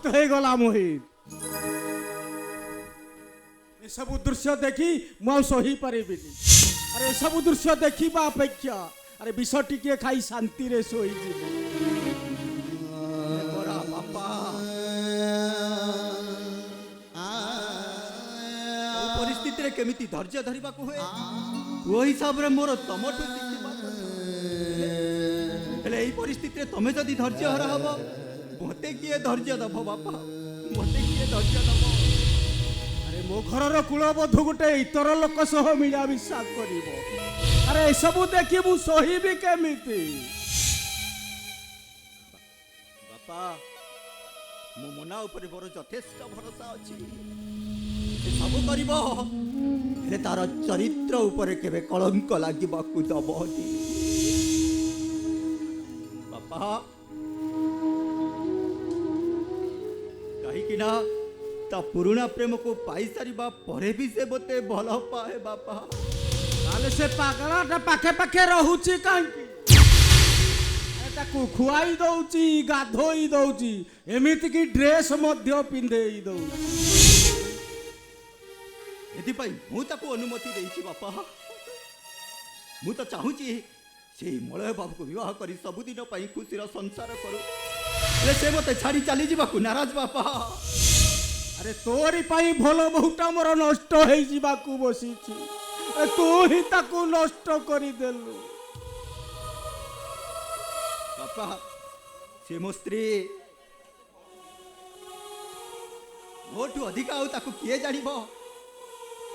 बहुत हो गला मोहित ए सब दृश्य देखी मु सही पारिबि अरे सब दृश्य देखिबा अपेक्षा अरे विष टिके खाई शांति रे सोई बड़ा बापा परिस्थिति रे केमिति धैर्य धरिबा को हुए वो हिसाब रे मोर तमठु शिखिबा हेले एई परिस्थिति रे तमे जदी धैर्य हरा हबो मते किए धैर्य दबो बापा मते किए धैर्य दबो अरे मो घरर कुलबधु गोटे इतर लोक सह मिला विश्वास करिवो अरे सब देखी मु सही भी केमिति बापा मो मना ऊपर मोर यथेष्ट भरोसा अछि सब करिबो हेले तार चरित्र ऊपर केबे कलंक लागिबाकू दबोनी बापा कहीं कि ना ता पुराना प्रेम को पाई सारिबा परे भी से बोते भल पाए बापा ताले से पागलाटा पाखे पाखे रहूची कांकी ताकू खुआई दउची गाधोई दउची एमिति की ड्रेस मध्य पिंधेई दउची एथि पई मु ताको अनुमति देइछि बापा मु तो चाहूची से मलय बाबू को विवाह करी सबुदिन पई खुशीर संसार करू ले से मते छाड़ी चली जीवाकू नाराज बापा अरे तोरी पाई भलो बहुटा मोर नष्ट हेई जीवाकू बसिछि तू ही ताकू नष्ट करी देलु बापा से मो स्त्री मोठू अधिक आउ ताकू किए जानिबो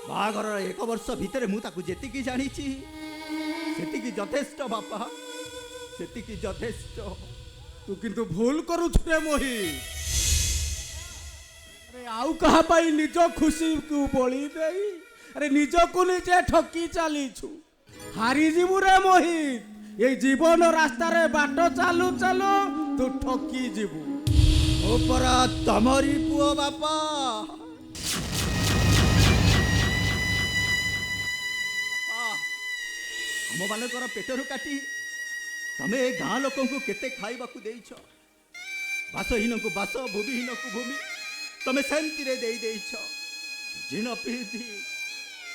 बाघर एक वर्ष भितर मु ताकू जेतिकी जानिछि सेतिकी यथेष्ट बापा सेतिकी यथेष्ट तू किंतु भूल करूछ रे मोही अरे आउ कहा पाई निज खुशी को बळी देई अरे निज को निजे ठकी चालीछु हारी जीवु रे मोहित ये जीवन रास्ता रे बाट चालू चालू तू ठकी जीवु ओपरा तमरी पुओ बापा हम मानकर पेटरू काटी तमे गाँ लोक केते खाइबा देइछ बासहीन को बास भूमिहीन को भूमि तमे सेमती रे देई देइछ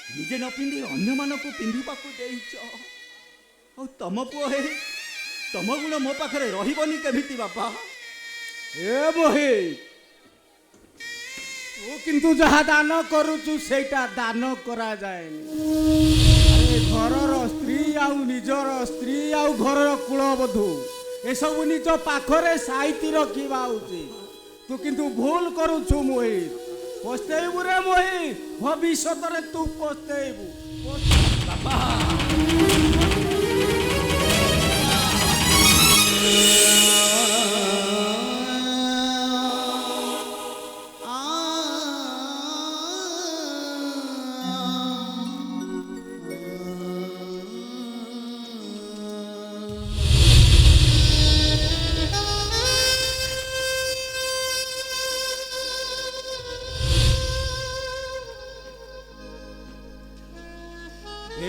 निजे न पिंधि अन्य मान को पिंधिबा देइछ और तम पुओ हे तम गुण मो पाखरे रहिबनी केमिति बापा ए मोहित तू किंतु जहा दान करूचु सेटा दान करा जाएनी घरर स्त्री आउ निजर स्त्री आउ घरर कुलबधू ए सब निज पाखरे साइती रखिबा उचित तू किंतु भूल करूछु मोहित पस्तेबु रे मोहित भविष्यत रे तू पस्तेबु बापा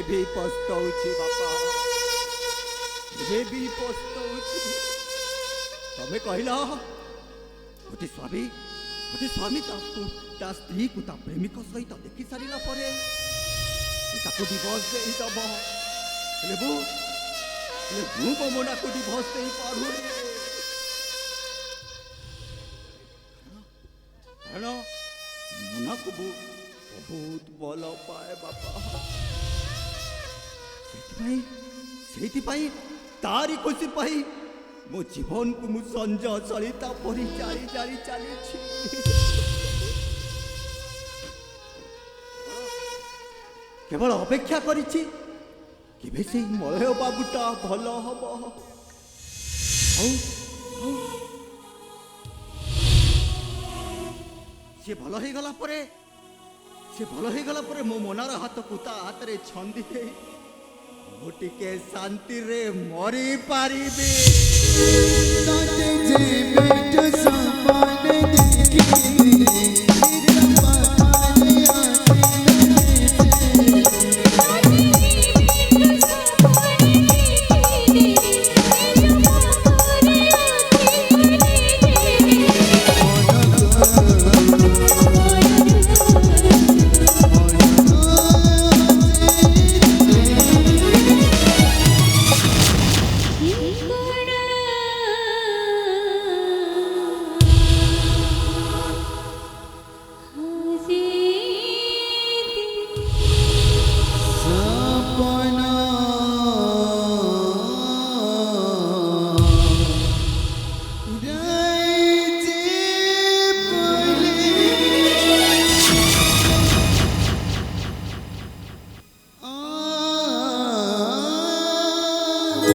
भी पछताउछि बापा भी पछताउछि तमे कहला गोटे स्वामी ता स्त्री को ता प्रेमिक सहित देखि सारिला परे ताको डिवोर्स देई दबो लेबू को मोना को डिवोर्स देई पारु हेलो मोना को बहुत भल पाए बापा सेति तारी खुशी पाई मो जीवन को मु संज चलिता परी जारी जारी चली केवल अपेक्षा करिछि केबे से मलय बाबूटा भल हबो से भल हे गला परे मो मनार हाथ को ता हाथ रे छंदी दे मुटिके शांति रे मरी पारिबे